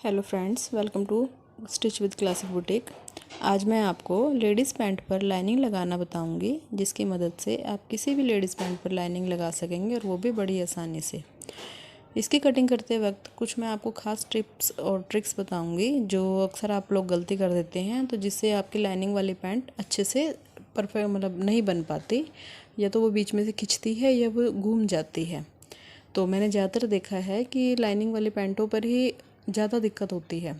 Hello friends, welcome to stitch with classic boutique. आज मैं आपको लेडीज़ पैंट पर लाइनिंग लगाना बताऊंगी, जिसकी मदद से आप किसी भी लेडीज़ पैंट पर लाइनिंग लगा सकेंगे और वो भी बड़ी आसानी से। इसकी कटिंग करते वक्त कुछ मैं आपको ख़ास टिप्स और ट्रिक्स बताऊंगी जो अक्सर आप लोग गलती कर देते हैं, तो जिससे आपकी लाइनिंग वाली पैंट अच्छे से परफेक्ट नहीं बन पाती, या तो वो बीच में से खिंचती है या वो घूम जाती है। तो मैंने ज़्यादातर देखा है कि लाइनिंग वाली पैंटों पर ही ज़्यादा दिक्कत होती है।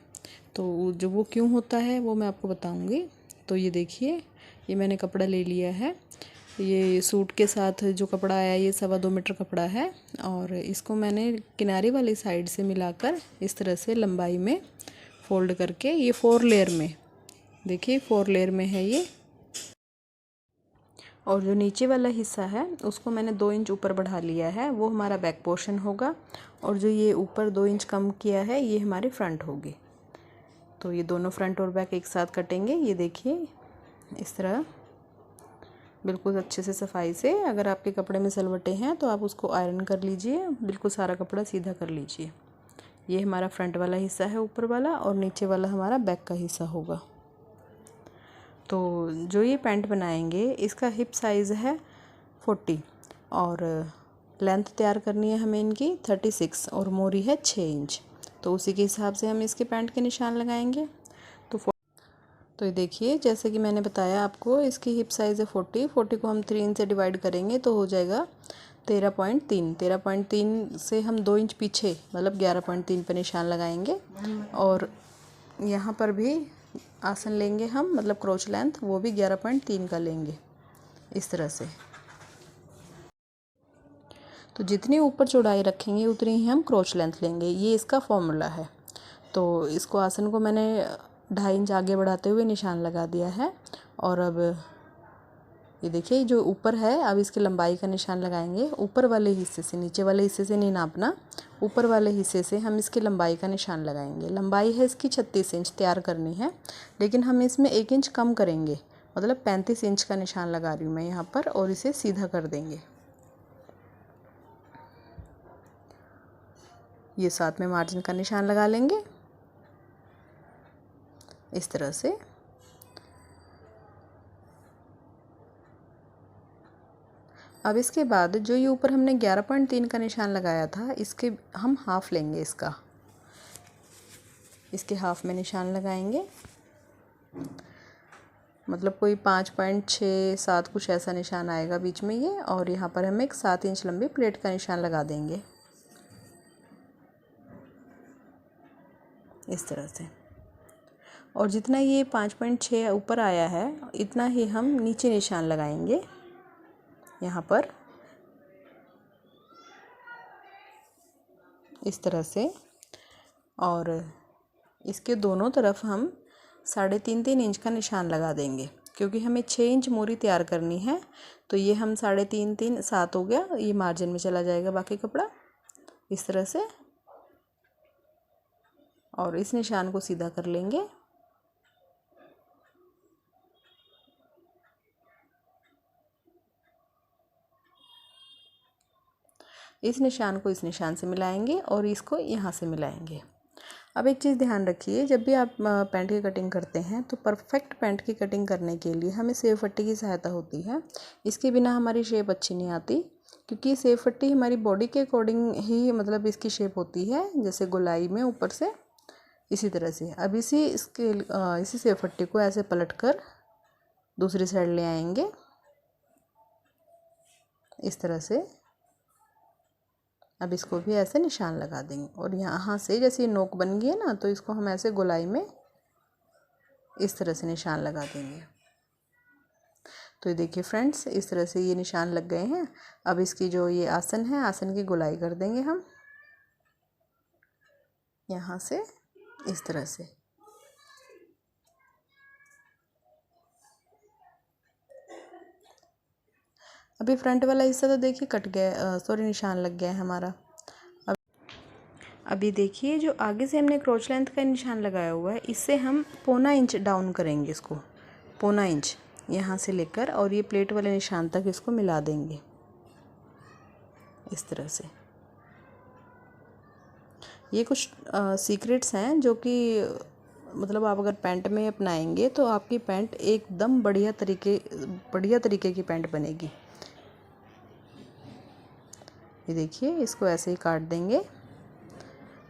तो जो वो क्यों होता है वो मैं आपको बताऊंगी। तो ये देखिए, ये मैंने कपड़ा ले लिया है। ये सूट के साथ जो कपड़ा आया ये 2.25 मीटर कपड़ा है, और इसको मैंने किनारे वाली साइड से मिलाकर इस तरह से लंबाई में फोल्ड करके, ये 4 लेयर में, देखिए 4 लेयर में है ये। और जो नीचे वाला हिस्सा है उसको मैंने 2 इंच ऊपर बढ़ा लिया है, वो हमारा बैक पोर्शन होगा। और जो ये ऊपर 2 इंच कम किया है ये हमारी फ्रंट होगी। तो ये दोनों फ्रंट और बैक एक साथ कटेंगे। ये देखिए इस तरह बिल्कुल अच्छे से सफाई से। अगर आपके कपड़े में सलवटें हैं तो आप उसको आयरन कर लीजिए, बिल्कुल सारा कपड़ा सीधा कर लीजिए। ये हमारा फ्रंट वाला हिस्सा है ऊपर वाला, और नीचे वाला हमारा बैक का हिस्सा होगा। तो जो ये पैंट बनाएंगे इसका हिप साइज़ है 40, और लेंथ तैयार करनी है हमें इनकी 36, और मोरी है 6 इंच। तो उसी के हिसाब से हम इसके पैंट के निशान लगाएंगे। तो ये देखिए, जैसे कि मैंने बताया आपको, इसकी हिप साइज़ है 40 को हम 3 से डिवाइड करेंगे तो हो जाएगा 13.3 से हम 2 इंच पीछे, मतलब 11.3 पर निशान लगाएंगे। और यहाँ पर भी आसन लेंगे हम, मतलब क्रोच लेंथ, वो भी 11.3 का लेंगे इस तरह से। तो जितनी ऊपर चौड़ाई रखेंगे उतनी ही हम क्रोच लेंथ लेंगे, ये इसका फॉर्मूला है। तो इसको आसन को मैंने 2.5 इंच आगे बढ़ाते हुए निशान लगा दिया है। और अब ये देखिए जो ऊपर है, अब इसकी लंबाई का निशान लगाएंगे। ऊपर वाले हिस्से से, नीचे वाले हिस्से से नहीं नापना, ऊपर वाले हिस्से से हम इसकी लंबाई का निशान लगाएंगे। लंबाई है इसकी 36 इंच तैयार करनी है, लेकिन हम इसमें 1 इंच कम करेंगे, मतलब 35 इंच का निशान लगा रही हूँ मैं यहाँ पर, और इसे सीधा कर देंगे। ये साथ में मार्जिन का निशान लगा लेंगे इस तरह से। अब इसके बाद जो ये ऊपर हमने 11.3 का निशान लगाया था, इसके हम हाफ लेंगे, इसके हाफ में निशान लगाएंगे। मतलब कोई 5.6-7 कुछ ऐसा निशान आएगा बीच में ये, और यहाँ पर हम एक 7 इंच लंबी प्लेट का निशान लगा देंगे इस तरह से। और जितना ये 5.6 ऊपर आया है इतना ही हम नीचे निशान लगाएंगे यहाँ पर इस तरह से। और इसके दोनों तरफ हम 3.5 इंच का निशान लगा देंगे, क्योंकि हमें 6 इंच मोरी तैयार करनी है। तो ये हम 3.5 7 हो गया, ये मार्जिन में चला जाएगा बाकी कपड़ा इस तरह से। और इस निशान को सीधा कर लेंगे। इस निशान को इस निशान से मिलाएंगे और इसको यहाँ से मिलाएंगे। अब एक चीज़ ध्यान रखिए, जब भी आप पैंट की कटिंग करते हैं तो परफेक्ट पैंट की कटिंग करने के लिए हमें सेव पट्टी की सहायता होती है। इसके बिना हमारी शेप अच्छी नहीं आती, क्योंकि सेव पट्टी हमारी बॉडी के अकॉर्डिंग ही, मतलब इसकी शेप होती है, जैसे गोलाई में ऊपर से इसी तरह से। अब इसी सेव पट्टी को ऐसे पलट कर दूसरी साइड ले आएंगे इस तरह से। अब इसको भी ऐसे निशान लगा देंगे, और यहाँ से जैसे ये नोक बन गई है ना, तो इसको हम ऐसे गोलाई में इस तरह से निशान लगा देंगे। तो ये देखिए फ्रेंड्स, इस तरह से ये निशान लग गए हैं। अब इसकी जो ये आसन है, आसन की गोलाई कर देंगे हम यहाँ से इस तरह से। अभी फ्रंट वाला हिस्सा तो देखिए कट गया, सॉरी निशान लग गया है हमारा। अभी देखिए जो आगे से हमने क्रोच लेंथ का निशान लगाया हुआ है, इससे हम 0.25 इंच डाउन करेंगे इसको, 0.25 इंच यहाँ से लेकर, और ये प्लेट वाले निशान तक इसको मिला देंगे इस तरह से। ये कुछ सीक्रेट्स हैं जो कि मतलब आप अगर पैंट में अपनाएंगे तो आपकी पैंट एकदम बढ़िया तरीके की पैंट बनेगी। ये देखिए, इसको ऐसे ही काट देंगे।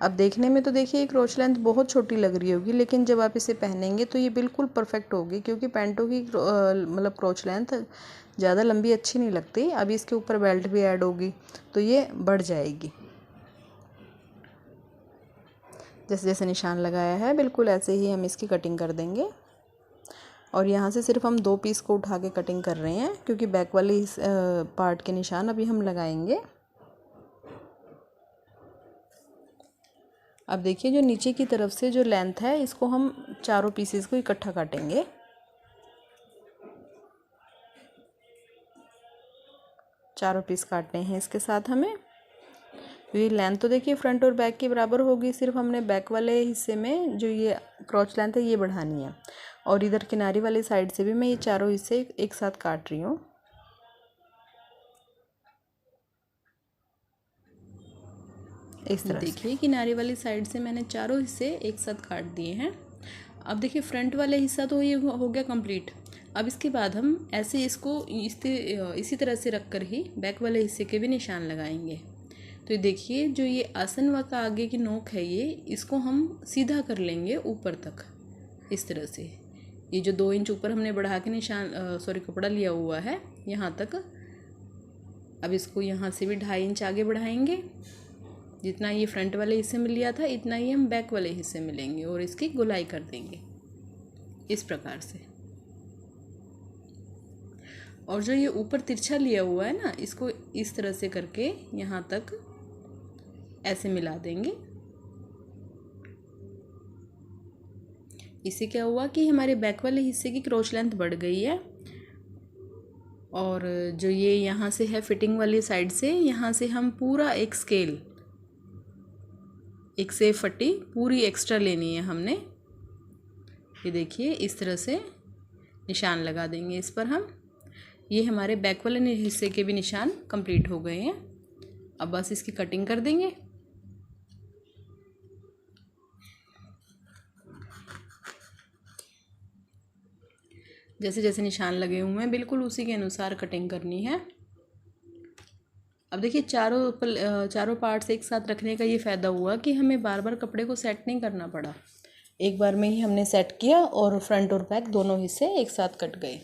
अब देखने में तो देखिए क्रोच लेंथ बहुत छोटी लग रही होगी, लेकिन जब आप इसे पहनेंगे तो ये बिल्कुल परफेक्ट होगी, क्योंकि पैंटों की मतलब क्रोच लेंथ ज़्यादा लंबी अच्छी नहीं लगती। अभी इसके ऊपर बेल्ट भी ऐड होगी तो ये बढ़ जाएगी। जैसे जैसे निशान लगाया है बिल्कुल ऐसे ही हम इसकी कटिंग कर देंगे। और यहाँ से सिर्फ हम 2 पीस को उठा के कटिंग कर रहे हैं, क्योंकि बैक वाले पार्ट के निशान अभी हम लगाएंगे। अब देखिए, जो नीचे की तरफ से जो लेंथ है इसको हम चारों पीसेस को इकट्ठा काटेंगे। चारों पीस काटने हैं इसके साथ हमें। ये लेंथ तो देखिए फ्रंट और बैक के बराबर होगी, सिर्फ हमने बैक वाले हिस्से में जो ये क्रॉच लेंथ है ये बढ़ानी है। और इधर किनारी वाली साइड से भी मैं ये चारों हिस्से एक साथ काट रही हूँ। इस तरह देखिए, किनारे वाली साइड से मैंने चारों हिस्से एक साथ काट दिए हैं। अब देखिए, फ्रंट वाला हिस्सा तो ये हो गया कंप्लीट। अब इसके बाद हम ऐसे इसको इसी तरह से रख कर ही बैक वाले हिस्से के भी निशान लगाएंगे। तो ये देखिए, जो ये आसन का आगे की नोक है ये इसको हम सीधा कर लेंगे ऊपर तक, इस तरह से। ये जो 2 इंच ऊपर हमने बढ़ा के निशान कपड़ा लिया हुआ है यहाँ तक। अब इसको यहाँ से भी 2.5 इंच आगे बढ़ाएंगे। जितना ये फ्रंट वाले हिस्से में लिया था इतना ही हम बैक वाले हिस्से में लेंगे और इसकी गोलाई कर देंगे इस प्रकार से। और जो ये ऊपर तिरछा लिया हुआ है ना, इसको इस तरह से करके यहाँ तक ऐसे मिला देंगे। इससे क्या हुआ कि हमारे बैक वाले हिस्से की क्रोच लेंथ बढ़ गई है। और जो ये यहाँ से है फिटिंग वाली साइड से, यहाँ से हम पूरा एक स्केल, एक सेफ पट्टी पूरी एक्स्ट्रा लेनी है हमने। ये देखिए, इस तरह से निशान लगा देंगे इस पर हम। ये हमारे बैक वाले हिस्से के भी निशान कंप्लीट हो गए हैं। अब बस इसकी कटिंग कर देंगे। जैसे जैसे निशान लगे हुए हैं बिल्कुल उसी के अनुसार कटिंग करनी है। अब देखिए, चारों पार्ट्स एक साथ रखने का ये फ़ायदा हुआ कि हमें बार बार कपड़े को सेट नहीं करना पड़ा। एक बार में ही हमने सेट किया और फ्रंट और बैक दोनों हिस्से एक साथ कट गए।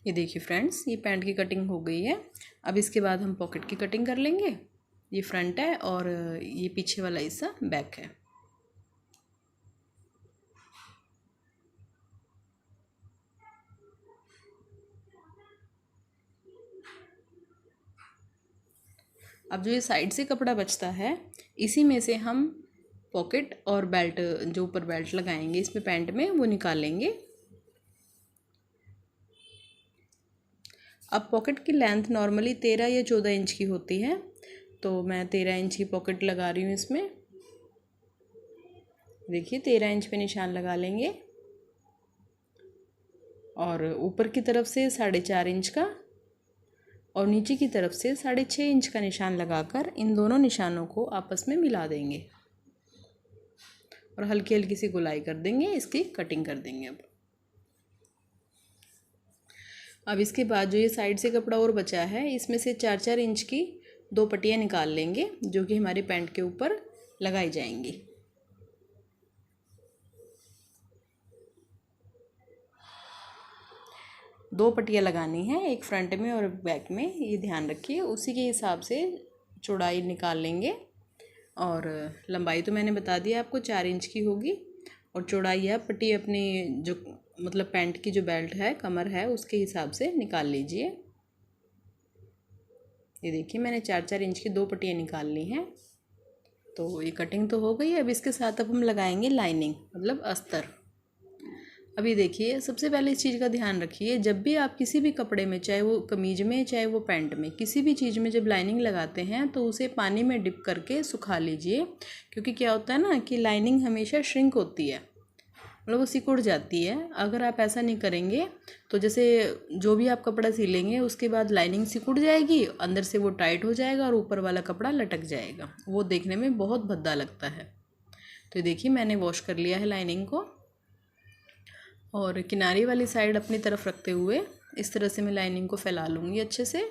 ये देखिए फ्रेंड्स, ये पैंट की कटिंग हो गई है। अब इसके बाद हम पॉकेट की कटिंग कर लेंगे। ये फ्रंट है और ये पीछे वाला हिस्सा बैक है। अब जो ये साइड से कपड़ा बचता है इसी में से हम पॉकेट और बेल्ट, जो ऊपर बेल्ट लगाएंगे इसमें पैंट में, वो निकालेंगे। अब पॉकेट की लेंथ नॉर्मली 13 या 14 इंच की होती है, तो मैं 13 इंच की पॉकेट लगा रही हूँ इसमें। देखिए, 13 इंच पे निशान लगा लेंगे और ऊपर की तरफ से 4.5 इंच का और नीचे की तरफ से 6.5 इंच का निशान लगाकर इन दोनों निशानों को आपस में मिला देंगे और हल्की हल्की सी गोलाई कर देंगे। इसकी कटिंग कर देंगे। अब इसके बाद जो ये साइड से कपड़ा और बचा है इसमें से 4-4 इंच की 2 पट्टियाँ निकाल लेंगे, जो कि हमारी पैंट के ऊपर लगाई जाएंगी। दो पट्टियाँ लगानी है, एक फ्रंट में और बैक में, ये ध्यान रखिए। उसी के हिसाब से चौड़ाई निकाल लेंगे। और लंबाई तो मैंने बता दिया आपको 4 इंच की होगी। और चौड़ाई आप पट्टी अपनी जो मतलब पैंट की जो बेल्ट है, कमर है, उसके हिसाब से निकाल लीजिए। ये देखिए, मैंने 4-4 इंच की 2 पट्टियाँ निकाल ली हैं। तो ये कटिंग तो हो गई। अब इसके साथ अब हम लगाएंगे लाइनिंग, मतलब अस्तर। अभी देखिए, सबसे पहले इस चीज़ का ध्यान रखिए, जब भी आप किसी भी कपड़े में, चाहे वो कमीज में चाहे वो पैंट में, किसी भी चीज़ में जब लाइनिंग लगाते हैं तो उसे पानी में डिप करके सुखा लीजिए। क्योंकि क्या होता है ना कि लाइनिंग हमेशा श्रिंक होती है। मतलब वो सिकुड़ जाती है। अगर आप ऐसा नहीं करेंगे तो जैसे जो भी आप कपड़ा सिलेंगे उसके बाद लाइनिंग सिकुड़ जाएगी, अंदर से वो टाइट हो जाएगा और ऊपर वाला कपड़ा लटक जाएगा, वो देखने में बहुत भद्दा लगता है। तो ये देखिए मैंने वॉश कर लिया है लाइनिंग को, और किनारे वाली साइड अपनी तरफ रखते हुए इस तरह से मैं लाइनिंग को फैला लूँगी अच्छे से।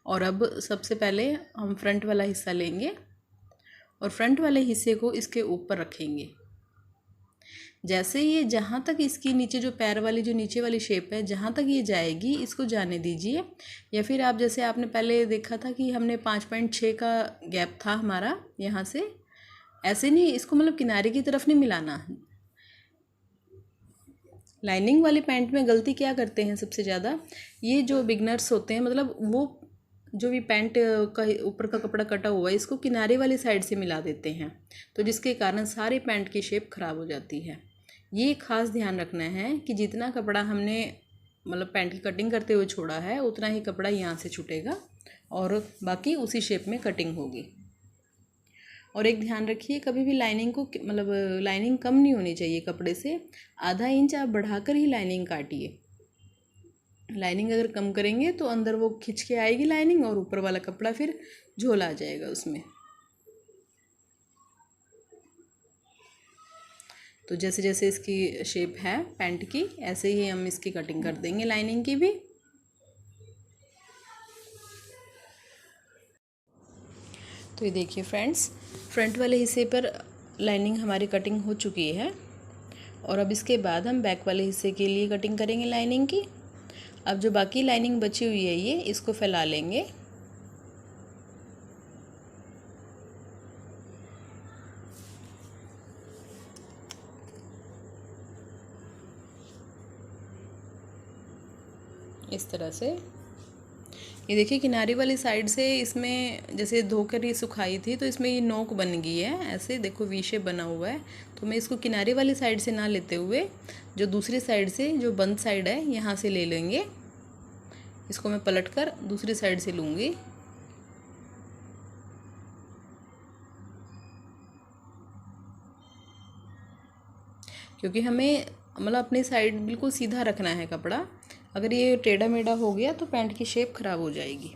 और अब सबसे पहले हम फ्रंट वाला हिस्सा लेंगे और फ्रंट वाले हिस्से को इसके ऊपर रखेंगे। जैसे ये जहाँ तक इसकी नीचे जो पैर वाली जो नीचे वाली शेप है जहाँ तक ये जाएगी इसको जाने दीजिए। या फिर आप जैसे आपने पहले देखा था कि हमने 5.6 का गैप था हमारा यहाँ से, ऐसे नहीं, इसको मतलब किनारे की तरफ नहीं मिलाना। लाइनिंग वाली पैंट में गलती क्या करते हैं सबसे ज़्यादा, ये जो बिगनर्स होते हैं, मतलब वो जो भी पैंट का ऊपर का कपड़ा कटा हुआ है इसको किनारे वाली साइड से मिला देते हैं, तो जिसके कारण सारी पैंट की शेप ख़राब हो जाती है। ये खास ध्यान रखना है कि जितना कपड़ा हमने मतलब पैंट की कटिंग करते हुए छोड़ा है उतना ही कपड़ा यहाँ से छूटेगा और बाकी उसी शेप में कटिंग होगी। और एक ध्यान रखिए, कभी भी लाइनिंग को मतलब लाइनिंग कम नहीं होनी चाहिए कपड़े से, आधा इंच आप बढ़ाकर ही लाइनिंग काटिए। लाइनिंग अगर कम करेंगे तो अंदर वो खिंच के आएगी लाइनिंग और ऊपर वाला कपड़ा फिर झोल आ जाएगा उसमें। तो जैसे जैसे इसकी शेप है पैंट की ऐसे ही हम इसकी कटिंग कर देंगे लाइनिंग की भी। तो ये देखिए फ्रेंड्स, फ्रंट वाले हिस्से पर लाइनिंग हमारी कटिंग हो चुकी है और अब इसके बाद हम बैक वाले हिस्से के लिए कटिंग करेंगे लाइनिंग की। अब जो बाकी लाइनिंग बची हुई है ये इसको फैला लेंगे। इस तरह से ये देखिए किनारे वाली साइड से इसमें जैसे धोकर ये सुखाई थी तो इसमें ये नोक बन गई है, ऐसे देखो वी शेप बना हुआ है। तो मैं इसको किनारे वाली साइड से ना लेते हुए जो दूसरी साइड से जो बंद साइड है यहाँ से ले लेंगे। इसको मैं पलटकर दूसरी साइड से लूँगी। क्योंकि हमें मतलब अपनी साइड बिल्कुल सीधा रखना है कपड़ा, अगर ये टेढ़ा मेढ़ा हो गया तो पैंट की शेप खराब हो जाएगी।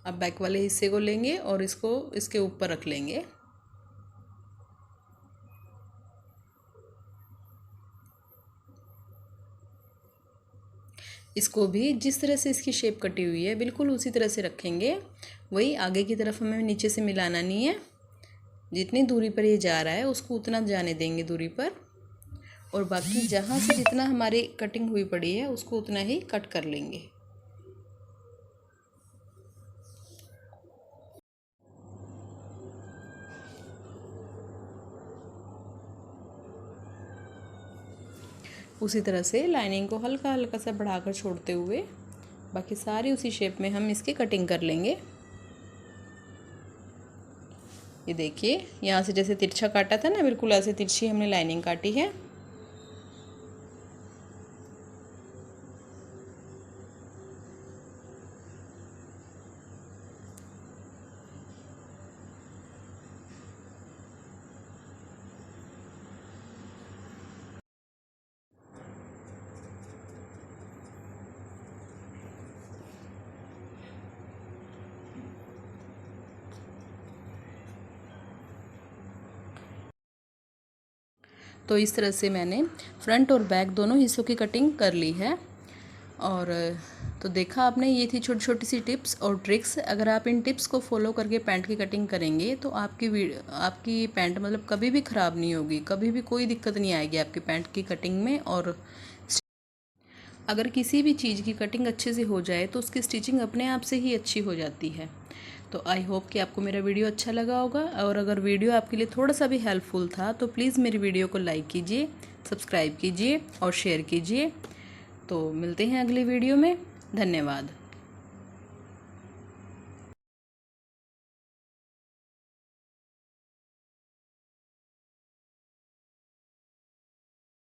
अब बैक वाले हिस्से को लेंगे और इसको इसके ऊपर रख लेंगे। इसको भी जिस तरह से इसकी शेप कटी हुई है बिल्कुल उसी तरह से रखेंगे। वही आगे की तरफ हमें नीचे से मिलाना नहीं है, जितनी दूरी पर ये जा रहा है उसको उतना जाने देंगे दूरी पर, और बाकी जहाँ से जितना हमारी कटिंग हुई पड़ी है उसको उतना ही कट कर लेंगे। उसी तरह से लाइनिंग को हल्का हल्का सा बढ़ाकर छोड़ते हुए बाकी सारी उसी शेप में हम इसकी कटिंग कर लेंगे। ये देखिए यहाँ से जैसे तिरछा काटा था ना, बिल्कुल ऐसे तिरछी हमने लाइनिंग काटी है। तो इस तरह से मैंने फ्रंट और बैक दोनों हिस्सों की कटिंग कर ली है। और तो देखा आपने, ये थी छोटी छोटी सी टिप्स और ट्रिक्स। अगर आप इन टिप्स को फॉलो करके पैंट की कटिंग करेंगे तो आपकी पैंट मतलब कभी भी ख़राब नहीं होगी, कभी भी कोई दिक्कत नहीं आएगी आपकी पैंट की कटिंग में। और अगर किसी भी चीज़ की कटिंग अच्छे से हो जाए तो उसकी स्टिचिंग अपने आप से ही अच्छी हो जाती है। तो आई होप कि आपको मेरा वीडियो अच्छा लगा होगा, और अगर वीडियो आपके लिए थोड़ा सा भी हेल्पफुल था तो प्लीज़ मेरी वीडियो को लाइक कीजिए, सब्सक्राइब कीजिए और शेयर कीजिए। तो मिलते हैं अगली वीडियो में। धन्यवाद।